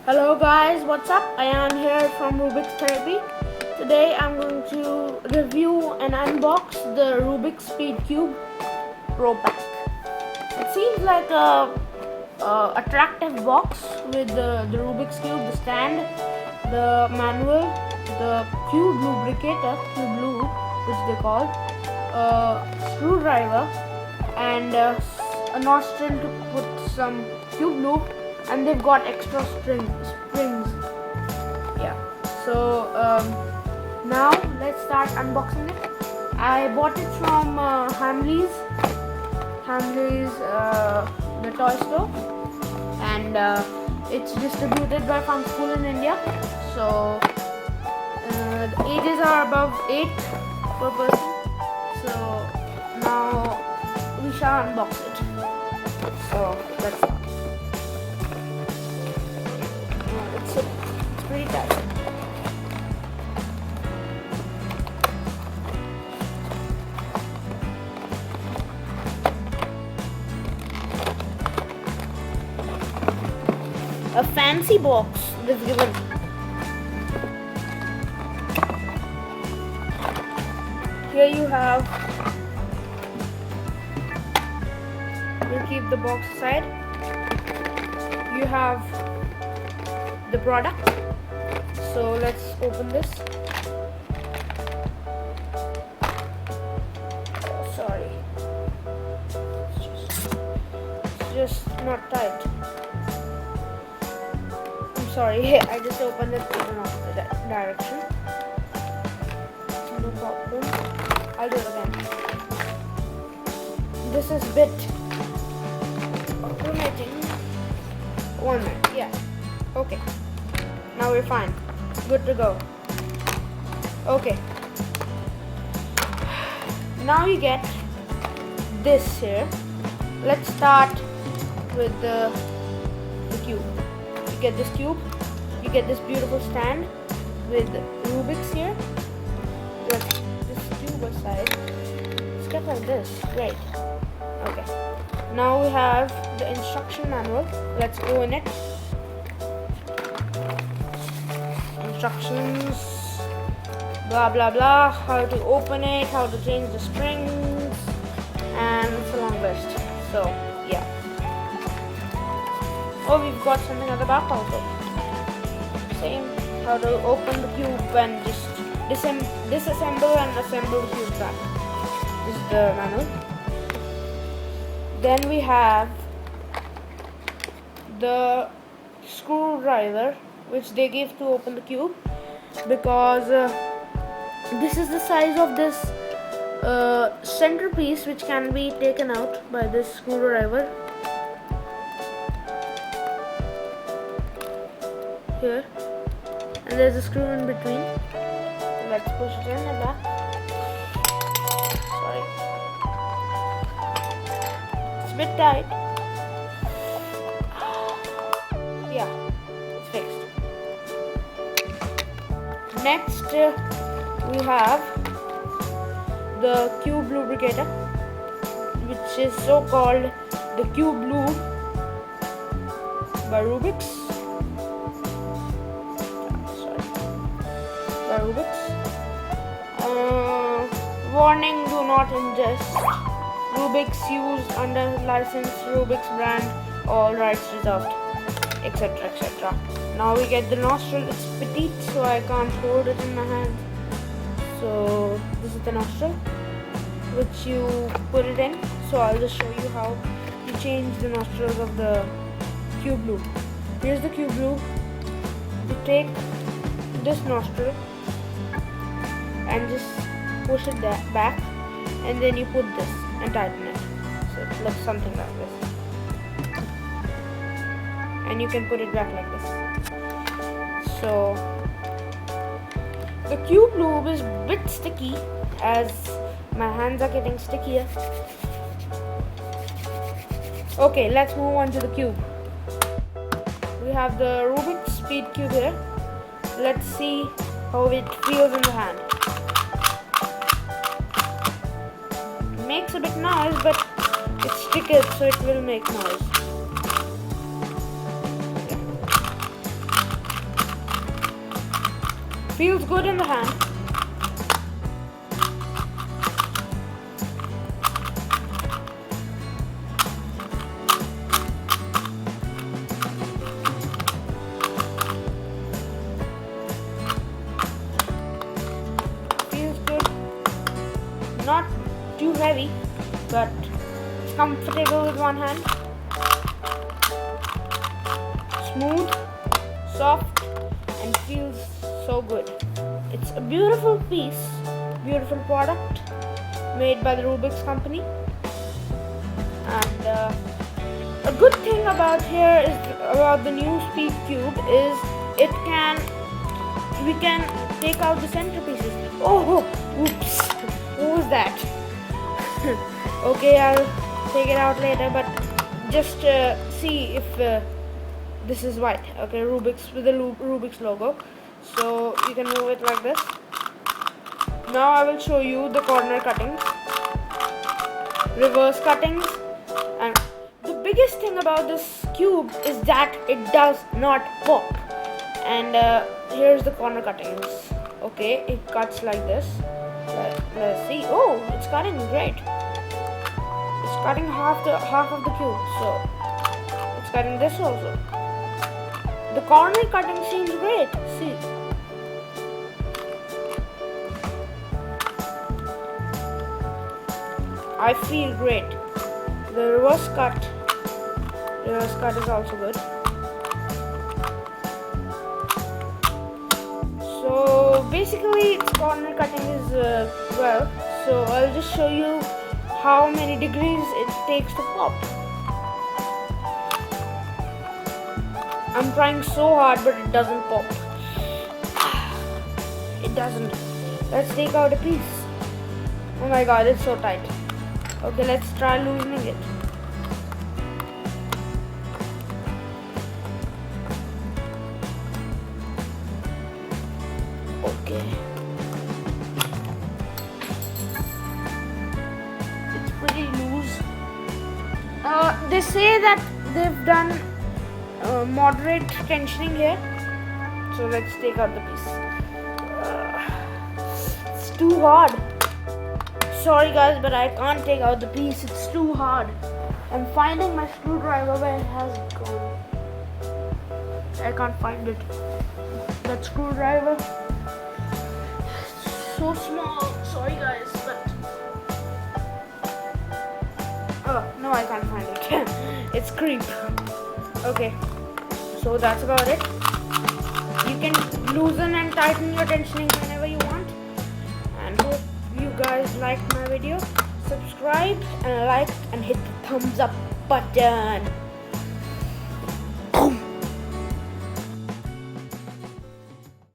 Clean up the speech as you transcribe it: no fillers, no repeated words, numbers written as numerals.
Hello guys, what's up? I am here from Rubiks Therapy. Today I'm going to review and unbox the Rubiks Speed Cube Pro Pack. It seems like a attractive box with the Rubiks Cube, the stand, the manual, the cube lubricator, cube lube which they call, screwdriver, and a nostril to put some cube lube. And they've got extra springs. Yeah. So now let's start unboxing it. I bought it from Hamleys, the toy store, and it's distributed by Fun School in India. So the ages are above 8 per person. So now we shall unbox it. So let's start. It's pretty tight. A fancy box they've given. Here you have, we'll keep the box aside. You have the product. So let's open this. Oh, sorry, it's just not tight. I'm sorry, I just opened it in an opposite direction. No problem, I'll do it again. This is a bit automating. 1 minute, yeah. Okay, now we're fine. Good to go. Okay. Now you get this here. Let's start with the cube. You get this cube. You get this beautiful stand with Rubiks here. Let's this cube aside. It's got like this. Great. Okay. Now we have the instruction manual. Let's go in it. Instructions, blah blah blah, how to open it, how to change the springs, and it's a long list. So yeah. Oh, we've got something at the back also. Same, how to open the cube and just disassemble and assemble the cube back. This is the manual. Then we have the screwdriver, which they give to open the cube, because this is the size of this centerpiece, which can be taken out by this screwdriver here, and there's a screw in between. Let's push it in and back. Sorry, it's a bit tight. Yeah, it's fixed. Next we have the cube lubricator, which is so called the cube lube by Rubiks. Warning: do not ingest. Rubiks used under license, Rubiks brand, all rights reserved, etc, etc. Now we get the nostril. It's petite, so I can't hold it in my hand. So this is the nostril, which you put it in. So I'll just show you how you change the nostrils of the cube lube. Here's the cube lube. You take this nostril and just push it back, and then you put this and tighten it. So it looks something like this. And you can put it back like this. So the cube lube is a bit sticky, as my hands are getting stickier. Okay, let's move on to the cube. We have the Rubiks Speed Cube here. Let's see how it feels in the hand. It makes a bit noise, but it's stickered, so it will make noise. Feels good in the hand. Feels good. Not too heavy, but it's comfortable with one hand. Smooth, soft, and feels so good. It's a beautiful piece, beautiful product made by the Rubiks company. And a good thing about here is about the new Speed Cube is we can take out the centerpieces. Oh, oops! What was that? Okay, I'll take it out later, but just see if this is white. Okay, Rubiks with the Rubiks logo. So you can move it like this. Now I will show you the corner cuttings, reverse cuttings, and the biggest thing about this cube is that it does not pop. And here's the corner cuttings. Okay, it cuts like this. Let's see. Oh, it's cutting great. It's cutting half of the cube, so it's cutting this also. The corner cutting seems great. See. I feel great. The reverse cut is also good. So basically its corner cutting is well. So I'll just show you how many degrees it takes to pop. I'm trying so hard, but it doesn't pop. It doesn't. Let's take out a piece. Oh my god, it's so tight. Okay, let's try loosening it. Okay. It's pretty loose. They say that they've done moderate tensioning here. So let's take out the piece. It's too hard. Sorry guys, but I can't take out the piece. It's too hard. I'm finding my screwdriver. Where it has gone. I can't find it. That screwdriver. So small. Sorry guys, but oh no, I can't find it. It's creep. Okay, so that's about it. You can loosen and tighten your tensioning whenever you want. And hope you guys liked my video. Subscribe and like and hit the thumbs up button.